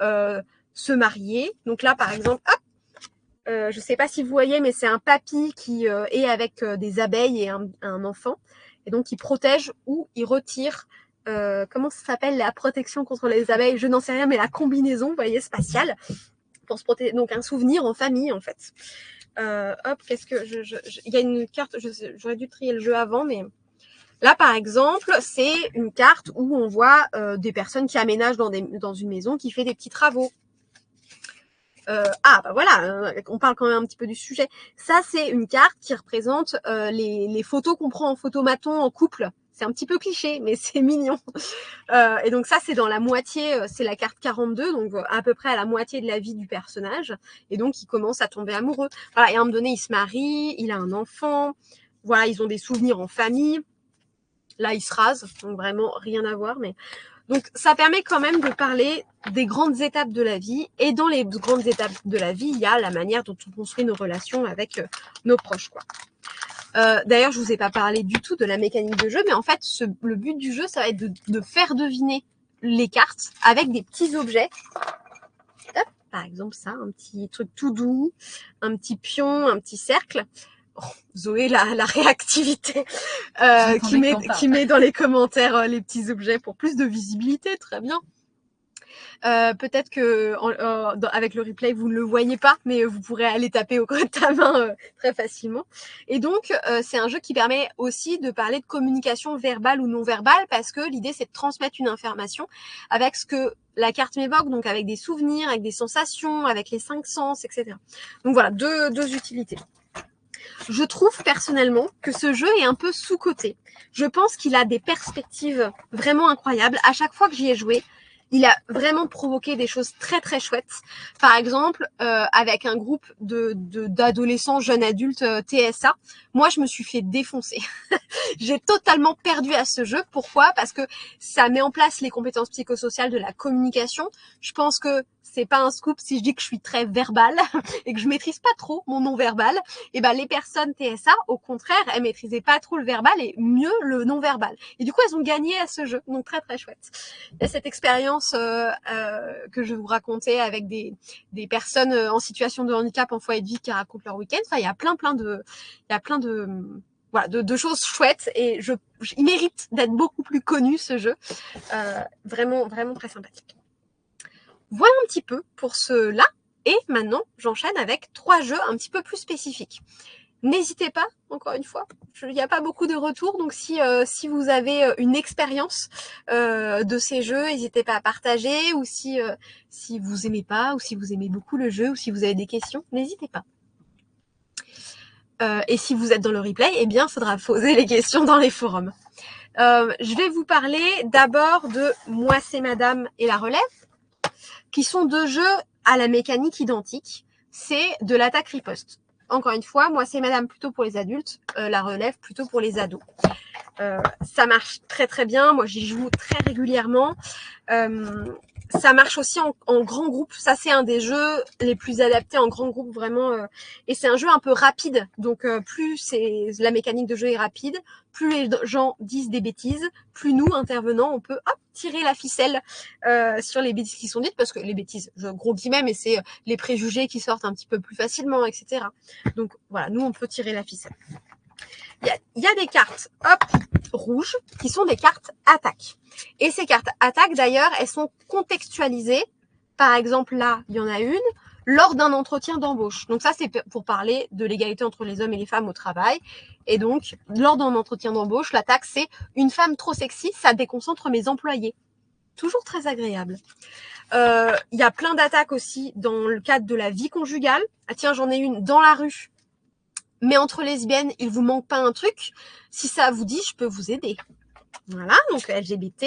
se marier. Donc là, par exemple, hop, je ne sais pas si vous voyez, mais c'est un papy qui est avec des abeilles et un enfant. Et donc, il protège ou il retire, comment ça s'appelle, la protection contre les abeilles, je n'en sais rien, mais la combinaison, vous voyez, spatiale, pour se protéger. Donc, un souvenir en famille, en fait. Hop, qu'est-ce que il y a une carte, j'aurais dû trier le jeu avant, mais là, par exemple, c'est une carte où on voit des personnes qui aménagent dans une maison, qui fait des petits travaux. Bah voilà, on parle quand même un petit peu du sujet. Ça, c'est une carte qui représente les photos qu'on prend en photomaton en couple. C'est un petit peu cliché, mais c'est mignon. Et donc ça, c'est dans la moitié, c'est la carte 42, donc à peu près à la moitié de la vie du personnage. Et donc, il commence à tomber amoureux. Voilà, et à un moment donné, il se marie, il a un enfant. Voilà, ils ont des souvenirs en famille. Là, il se rase, donc vraiment rien à voir. Mais donc, ça permet quand même de parler des grandes étapes de la vie. Et dans les grandes étapes de la vie, il y a la manière dont on construit nos relations avec nos proches, quoi. D'ailleurs, je vous ai pas parlé du tout de la mécanique de jeu, mais en fait, le but du jeu, ça va être de faire deviner les cartes avec des petits objets. Hop, par exemple, ça, un petit truc tout doux, un petit pion, un petit cercle. Oh, Zoé, la réactivité qui met dans les commentaires les petits objets pour plus de visibilité, très bien. Peut-être que avec le replay vous ne le voyez pas, mais vous pourrez aller taper au creux de ta main très facilement. Et donc c'est un jeu qui permet aussi de parler de communication verbale ou non verbale, parce que l'idée c'est de transmettre une information avec ce que la carte m'évoque, donc avec des souvenirs, avec des sensations, avec les 5 sens, etc. Donc voilà, deux utilités. Je trouve personnellement que ce jeu est un peu sous-coté. Je pense qu'il a des perspectives vraiment incroyables. À chaque fois que j'y ai joué, il a vraiment provoqué des choses très très chouettes. Par exemple, avec un groupe d'adolescents, jeunes adultes TSA, moi je me suis fait défoncer. J'ai totalement perdu à ce jeu. Pourquoi? Parce que ça met en place les compétences psychosociales de la communication. Je pense que c'est pas un scoop si je dis que je suis très verbale et que je maîtrise pas trop mon non-verbal. Et ben les personnes TSA, au contraire, elles maîtrisaient pas trop le verbal et mieux le non-verbal. Et du coup, elles ont gagné à ce jeu. Donc très très chouette. Il y a cette expérience que je vous racontais avec des personnes en situation de handicap en foyer de vie qui racontent leur week-end. Enfin, il y a plein de voilà, de choses chouettes, et il mérite d'être beaucoup plus connu, ce jeu. Vraiment, vraiment très sympathique. Voilà un petit peu pour ceux-là. Et maintenant, j'enchaîne avec 3 jeux un petit peu plus spécifiques. N'hésitez pas, encore une fois, il n'y a pas beaucoup de retours, donc si vous avez une expérience de ces jeux, n'hésitez pas à partager, ou si vous aimez pas, ou si vous aimez beaucoup le jeu, ou si vous avez des questions, n'hésitez pas. Et si vous êtes dans le replay, eh bien, il faudra poser les questions dans les forums. Je vais vous parler d'abord de Moi c'est Madame et La Relève, qui sont 2 jeux à la mécanique identique. C'est de l'attaque-riposte. Encore une fois, Moi c'est Madame plutôt pour les adultes, La Relève plutôt pour les ados. Ça marche très très bien. Moi, j'y joue très régulièrement. Ça marche aussi en grand groupe. Ça, c'est un des jeux les plus adaptés en grand groupe, vraiment. Et c'est un jeu un peu rapide. Donc, plus la mécanique de jeu est rapide, plus les gens disent des bêtises, plus nous, intervenants, on peut tirer la ficelle sur les bêtises qui sont dites. Parce que les bêtises, gros guillemets, mais c'est les préjugés qui sortent un petit peu plus facilement, etc. Donc, voilà, nous, on peut tirer la ficelle. Il y a des cartes rouges qui sont des cartes attaque. Et ces cartes attaque, d'ailleurs, elles sont contextualisées. Par exemple, là, il y en a une, lors d'un entretien d'embauche. Donc ça, c'est pour parler de l'égalité entre les hommes et les femmes au travail. Et donc, lors d'un entretien d'embauche, l'attaque, c'est une femme trop sexy, ça déconcentre mes employés. Toujours très agréable. Il y a plein d'attaques aussi dans le cadre de la vie conjugale. Ah tiens, j'en ai une dans la rue. Mais entre lesbiennes, il vous manque pas un truc. Si ça vous dit, je peux vous aider. Voilà, donc LGBT.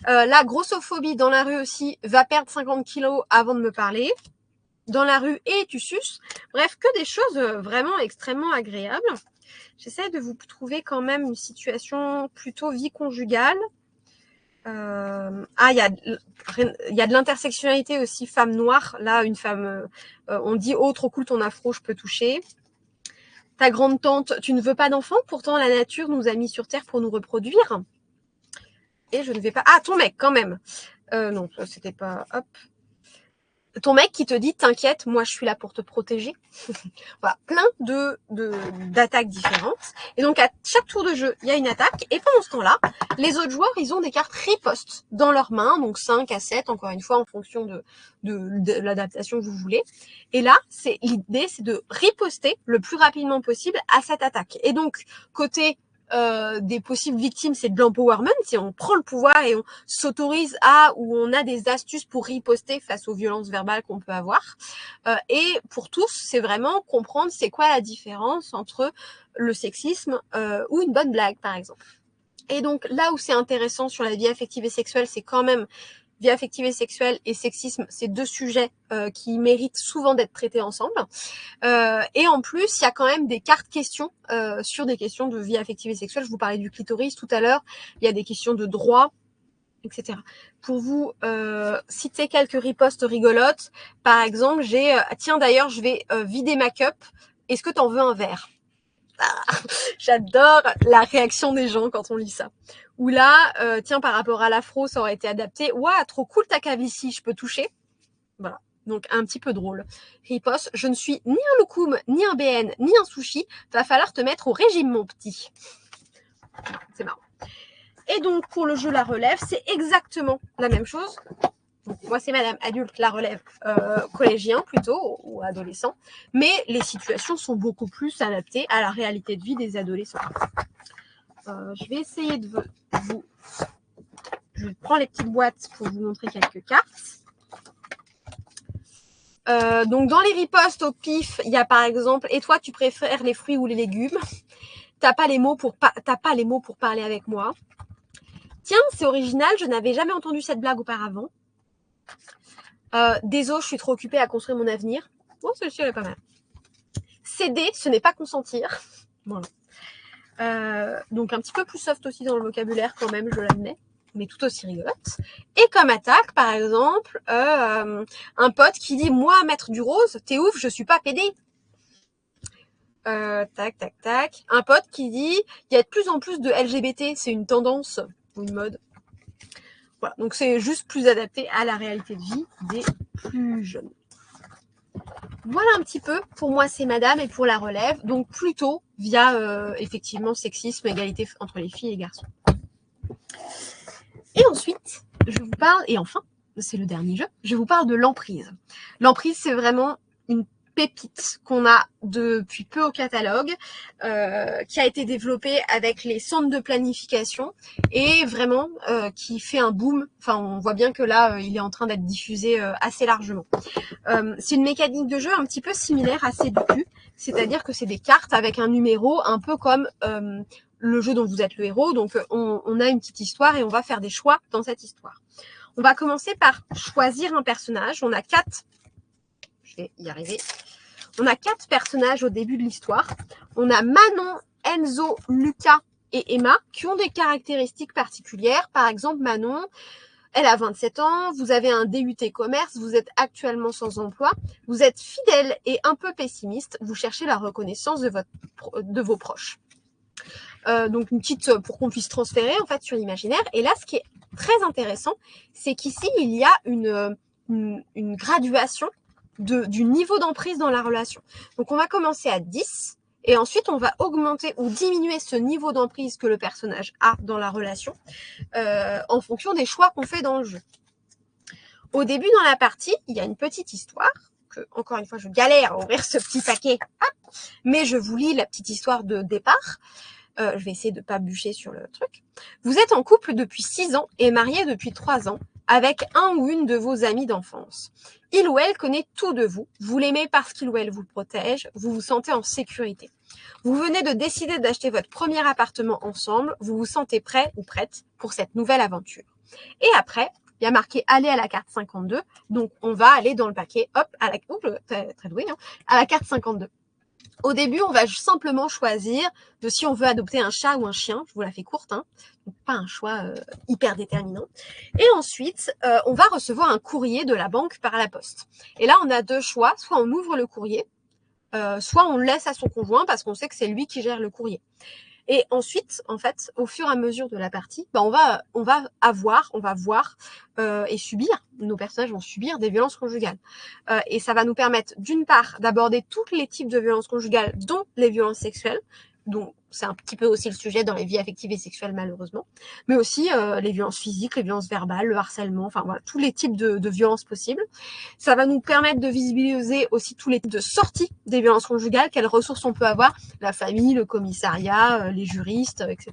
La grossophobie dans la rue aussi, va perdre 50 kilos avant de me parler. Dans la rue et tu suces. Bref, que des choses vraiment extrêmement agréables. J'essaie de vous trouver quand même une situation plutôt vie conjugale. Il y a de l'intersectionnalité aussi, femme noire. Là, une femme, on dit « Oh, trop cool ton afro, je peux toucher ». Ta grande tante, tu ne veux pas d'enfant, pourtant la nature nous a mis sur terre pour nous reproduire. Et je ne vais pas... Ah, ton mec, quand même. Non, ça c'était pas... Hop. ton mec qui te dit t'inquiète, moi je suis là pour te protéger. Voilà, plein d'attaques différentes. Et donc à chaque tour de jeu, il y a une attaque. Et pendant ce temps-là, les autres joueurs, ils ont des cartes riposte dans leurs mains, donc 5 à 7, encore une fois, en fonction de l'adaptation que vous voulez. Et là, l'idée, c'est de riposter le plus rapidement possible à cette attaque. Et donc, côté des possibles victimes, c'est de l'empowerment, si on prend le pouvoir et on s'autorise ou on a des astuces pour riposter face aux violences verbales qu'on peut avoir. Et pour tous, c'est vraiment comprendre c'est quoi la différence entre le sexisme ou une bonne blague, par exemple. Et donc là où c'est intéressant sur la vie affective et sexuelle, c'est quand même vie affective et sexuelle et sexisme, c'est deux sujets qui méritent souvent d'être traités ensemble. Et en plus, il y a quand même des cartes questions sur des questions de vie affective et sexuelle. Je vous parlais du clitoris tout à l'heure. Il y a des questions de droit, etc. Pour vous citer quelques ripostes rigolotes, par exemple, tiens d'ailleurs, je vais vider ma cup. Est-ce que t'en veux un verre? J'adore la réaction des gens quand on lit ça. Ou là, tiens, par rapport à l'afro, ça aurait été adapté. Ouah, trop cool ta calvitie, je peux toucher? Voilà. Donc, un petit peu drôle. Riposte, je ne suis ni un loukoum, ni un BN, ni un sushi. Va falloir te mettre au régime, mon petit. C'est marrant. Et donc, pour le jeu La Relève, c'est exactement la même chose. Donc, moi, c'est madame adulte, La Relève, collégien plutôt, ou adolescent. Mais les situations sont beaucoup plus adaptées à la réalité de vie des adolescents. Je vais essayer de vous... Je prends les petites boîtes pour vous montrer quelques cartes. Donc, dans les ripostes au pif, il y a par exemple « Et toi, tu préfères les fruits ou les légumes ?» T'as pas les mots pour parler avec moi. Tiens, c'est original, je n'avais jamais entendu cette blague auparavant. Désolé, je suis trop occupée à construire mon avenir. Bon, celle-ci, elle est pas mal. Céder, ce n'est pas consentir. Voilà. Donc, un petit peu plus soft aussi dans le vocabulaire quand même, je l'admets, mais tout aussi rigolote. Et comme attaque, par exemple, un pote qui dit « Moi, mettre du rose, t'es ouf, je suis pas pédé. » Tac, tac, tac. Un pote qui dit « Il y a de plus en plus de LGBT, c'est une tendance ou une mode. » Voilà, donc c'est juste plus adapté à la réalité de vie des plus jeunes. Voilà un petit peu, pour moi c'est madame et pour La Relève, donc plutôt via effectivement sexisme, égalité entre les filles et les garçons. Et ensuite, je vous parle, et enfin, c'est le dernier jeu, je vous parle de l'emprise. L'emprise, c'est vraiment une pépite qu'on a depuis peu au catalogue, qui a été développée avec les centres de planification et vraiment qui fait un boom. Enfin, on voit bien que là, il est en train d'être diffusé assez largement. C'est une mécanique de jeu un petit peu similaire à Séducu, c'est-à-dire que c'est des cartes avec un numéro, un peu comme le jeu dont vous êtes le héros. Donc, on a une petite histoire et on va faire des choix dans cette histoire. On va commencer par choisir un personnage. On a 4... Je vais y arriver. On a 4 personnages au début de l'histoire. On a Manon, Enzo, Lucas et Emma qui ont des caractéristiques particulières. Par exemple, Manon, elle a 27 ans, vous avez un DUT commerce, vous êtes actuellement sans emploi, vous êtes fidèle et un peu pessimiste, vous cherchez la reconnaissance de vos proches. Donc une petite pour qu'on puisse transférer en fait sur l'imaginaire. Et là, ce qui est très intéressant, c'est qu'ici, il y a une graduation du niveau d'emprise dans la relation. Donc, on va commencer à 10 et ensuite, on va augmenter ou diminuer ce niveau d'emprise que le personnage a dans la relation en fonction des choix qu'on fait dans le jeu. Au début, dans la partie, il y a une petite histoire que, encore une fois, je galère à ouvrir ce petit paquet, mais je vous lis la petite histoire de départ. Je vais essayer de ne pas bûcher sur le truc. Vous êtes en couple depuis 6 ans et marié depuis 3 ans avec un ou une de vos amis d'enfance. Il ou elle connaît tout de vous. Vous l'aimez parce qu'il ou elle vous protège. Vous vous sentez en sécurité. Vous venez de décider d'acheter votre premier appartement ensemble. Vous vous sentez prêt ou prête pour cette nouvelle aventure. Et après, il y a marqué « Aller à la carte 52 ». Donc, on va aller dans le paquet, hop, très doué, hein, à la carte 52. Au début, on va simplement choisir de si on veut adopter un chat ou un chien. Je vous la fais courte, hein. Donc, pas un choix hyper déterminant. Et ensuite, on va recevoir un courrier de la banque par la poste. Et là, on a 2 choix. Soit on ouvre le courrier, soit on le laisse à son conjoint parce qu'on sait que c'est lui qui gère le courrier. Et ensuite, en fait, au fur et à mesure de la partie, on va voir et subir, nos personnages vont subir des violences conjugales. Et ça va nous permettre, d'une part, d'aborder tous les types de violences conjugales, dont les violences sexuelles, donc c'est un petit peu aussi le sujet dans les vies affectives et sexuelles malheureusement, mais aussi les violences physiques, les violences verbales, le harcèlement, enfin voilà, tous les types de violences possibles. Ça va nous permettre de visibiliser aussi tous les types de sorties des violences conjugales, quelles ressources on peut avoir, la famille, le commissariat, les juristes, etc.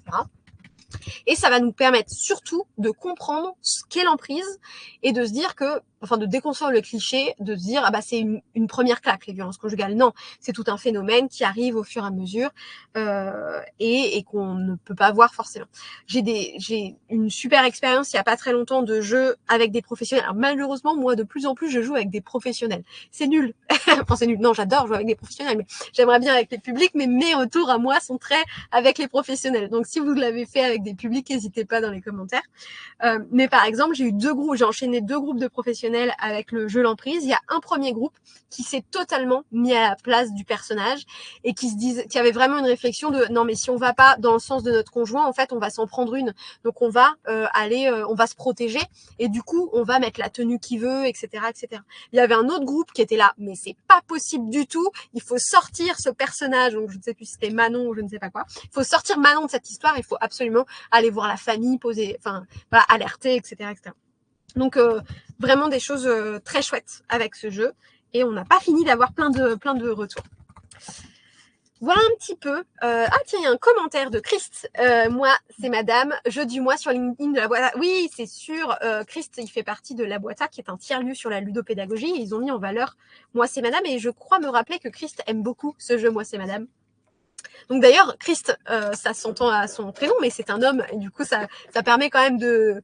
Et ça va nous permettre surtout de comprendre ce qu'est l'emprise et de se dire que, enfin de déconstruire le cliché, de se dire ah bah c'est une première claque les violences conjugales. Non, c'est tout un phénomène qui arrive au fur et à mesure et qu'on ne peut pas voir forcément. J'ai une super expérience il y a pas très longtemps de jeu avec des professionnels. Alors malheureusement moi de plus en plus je joue avec des professionnels. C'est nul. Enfin c'est nul. Non j'adore jouer avec des professionnels, mais j'aimerais bien avec les publics. Mais mes retours à moi sont très avec les professionnels. Donc si vous l'avez fait avec des publics, n'hésitez pas dans les commentaires. Mais par exemple, j'ai enchaîné 2 groupes de professionnels avec le jeu L'Emprise. Il y a un premier groupe qui s'est totalement mis à la place du personnage et qui avait vraiment une réflexion de non mais si on va pas dans le sens de notre conjoint, en fait, on va s'en prendre une. Donc on va on va se protéger et du coup on va mettre la tenue qu'il veut, etc., etc. Il y avait un autre groupe qui était là, mais c'est pas possible du tout. Il faut sortir ce personnage. Donc je ne sais plus si c'était Manon ou je ne sais pas quoi. Il faut sortir Manon de cette histoire. Il faut absolument aller voir la famille, voilà, alerter, etc., etc. Donc vraiment des choses très chouettes avec ce jeu et on n'a pas fini d'avoir plein de retours. Voilà un petit peu. Ah tiens, il y a un commentaire de Christ. Moi, c'est madame. Jeu du mois sur LinkedIn de la Boîta. Oui, c'est sûr. Christ, il fait partie de la Boîta, qui est un tiers-lieu sur la ludopédagogie. Ils ont mis en valeur Moi, c'est madame. Et je crois me rappeler que Christ aime beaucoup ce jeu Moi, c'est madame. Donc d'ailleurs, Christ, ça s'entend à son prénom, mais c'est un homme. Et du coup, ça permet quand même de...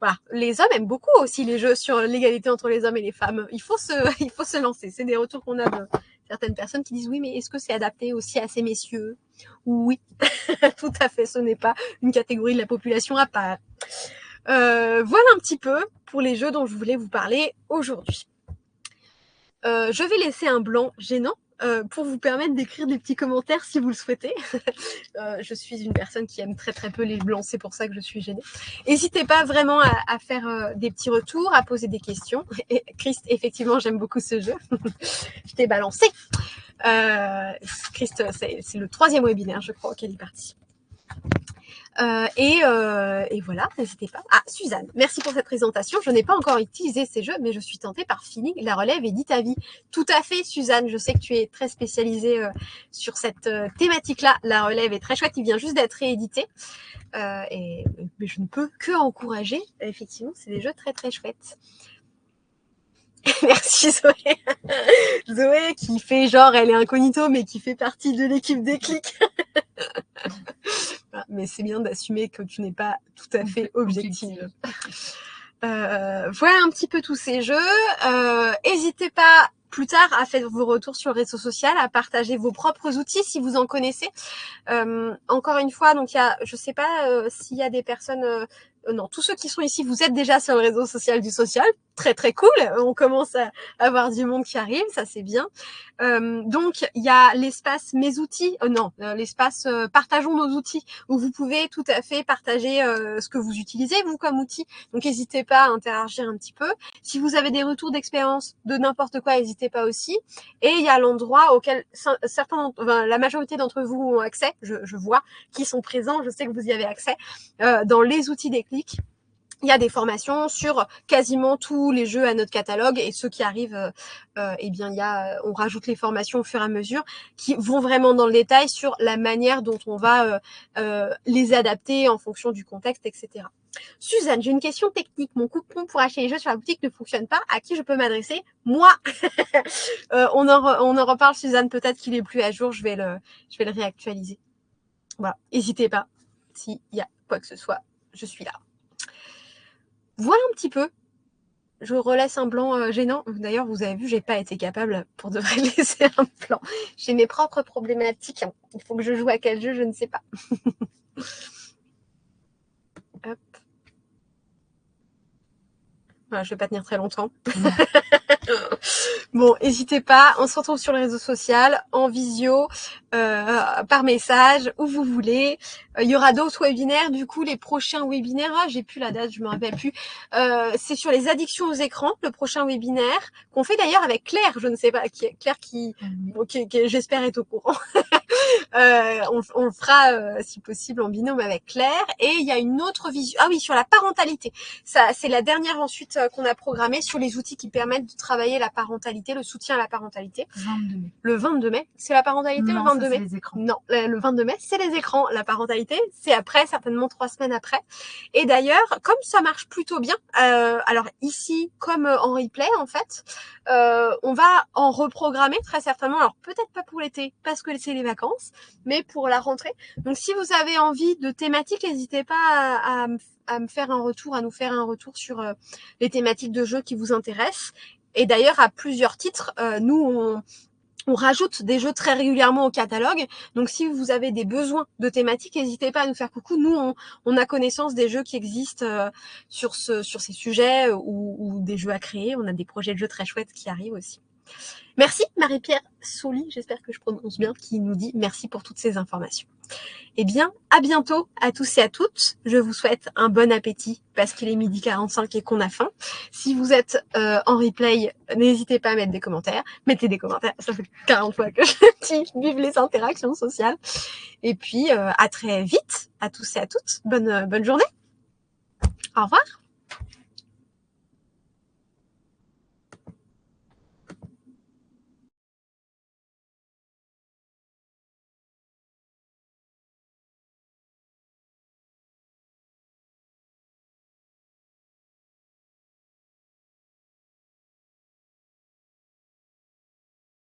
Voilà. Les hommes aiment beaucoup aussi les jeux sur l'égalité entre les hommes et les femmes. Il faut se lancer. C'est des retours qu'on a de certaines personnes qui disent oui, mais est-ce que c'est adapté aussi à ces messieurs? Oui, tout à fait. Ce n'est pas une catégorie de la population à part. Voilà un petit peu pour les jeux dont je voulais vous parler aujourd'hui. Je vais laisser un blanc gênant pour vous permettre d'écrire des petits commentaires si vous le souhaitez. Je suis une personne qui aime très très peu les blancs, c'est pour ça que je suis gênée. N'hésitez pas vraiment à faire des petits retours, à poser des questions. Et Christ, effectivement, j'aime beaucoup ce jeu. Je t'ai balancé. Christ, c'est le 3e webinaire, je crois, auquel il participe. Et voilà, n'hésitez pas. Ah, Suzanne, merci pour cette présentation. Je n'ai pas encore utilisé ces jeux, mais je suis tentée par feeling. La relève et dit ta vie. Tout à fait, Suzanne. Je sais que tu es très spécialisée sur cette thématique-là. La relève est très chouette. Il vient juste d'être réédité. Mais je ne peux que encourager. Effectivement, c'est des jeux très très chouettes. Merci Zoé. Zoé qui fait genre elle est incognito mais qui fait partie de l'équipe des clics. Mais c'est bien d'assumer que tu n'es pas tout à fait objective. Voilà un petit peu tous ces jeux. N'hésitez pas plus tard à faire vos retours sur le réseau social, à partager vos propres outils si vous en connaissez. Encore une fois, donc je sais pas s'il y a des personnes... non, tous ceux qui sont ici, vous êtes déjà sur le réseau social du social. Très très cool. On commence à avoir du monde qui arrive, ça c'est bien. Donc il y a l'espace mes outils, l'espace partageons nos outils, où vous pouvez tout à fait partager ce que vous utilisez vous comme outil. Donc n'hésitez pas à interagir un petit peu. Si vous avez des retours d'expérience de n'importe quoi, n'hésitez pas aussi. Et il y a l'endroit auquel la majorité d'entre vous ont accès. Je vois qui sont présents, je sais que vous y avez accès dans les outils des clics. Il y a des formations sur quasiment tous les jeux à notre catalogue et ceux qui arrivent, on rajoute les formations au fur et à mesure qui vont vraiment dans le détail sur la manière dont on va les adapter en fonction du contexte, etc. Suzanne, j'ai une question technique. Mon coupon pour acheter les jeux sur la boutique ne fonctionne pas. À qui je peux m'adresser? Moi. On en reparle, Suzanne. Peut-être qu'il est plus à jour. Je vais le réactualiser. Voilà. N'hésitez pas. S'il y a quoi que ce soit, je suis là. Voilà un petit peu. Je relaisse un blanc gênant. D'ailleurs, vous avez vu, j'ai pas été capable pour de vrai de laisser un blanc. J'ai mes propres problématiques. Il faut que je joue à quel jeu, je ne sais pas. Hop. Voilà, je vais pas tenir très longtemps. Bon, n'hésitez pas, on se retrouve sur les réseaux sociaux, en visio, par message, où vous voulez. Il y aura d'autres webinaires, du coup, les prochains webinaires, j'ai plus la date, je me rappelle plus. C'est sur les addictions aux écrans, le prochain webinaire, qu'on fait d'ailleurs avec Claire, je ne sais pas, Claire qui j'espère est au courant. On le fera si possible en binôme avec Claire. Et il y a une autre vision. Ah oui, sur la parentalité. Ça, c'est la dernière ensuite qu'on a programmée sur les outils qui permettent de travailler la parentalité, le soutien à la parentalité.
22 mai.
Le 22 mai, c'est la parentalité
non,
le 22
ça,
mai
les écrans.
Non, le 22 mai, c'est les écrans. La parentalité, c'est après, certainement 3 semaines après. Et d'ailleurs, comme ça marche plutôt bien, alors ici, comme en replay en fait, on va en reprogrammer très certainement. Alors peut-être pas pour l'été, parce que c'est les vacances, mais pour la rentrée. Donc si vous avez envie de thématiques, n'hésitez pas à me faire un retour, à nous faire un retour sur les thématiques de jeux qui vous intéressent. Et d'ailleurs, à plusieurs titres, nous, on rajoute des jeux très régulièrement au catalogue. Donc, si vous avez des besoins de thématiques, n'hésitez pas à nous faire coucou. Nous, on a connaissance des jeux qui existent sur ces sujets ou des jeux à créer. On a des projets de jeux très chouettes qui arrivent aussi. Merci Marie-Pierre Soli, j'espère que je prononce bien, qui nous dit merci pour toutes ces informations. Eh bien, à bientôt à tous et à toutes. Je vous souhaite un bon appétit parce qu'il est 12h45 et qu'on a faim. Si vous êtes en replay, n'hésitez pas à mettre des commentaires. Mettez des commentaires, ça fait 40 fois que je dis, vive les interactions sociales. Et puis, à très vite à tous et à toutes. Bonne journée. Au revoir.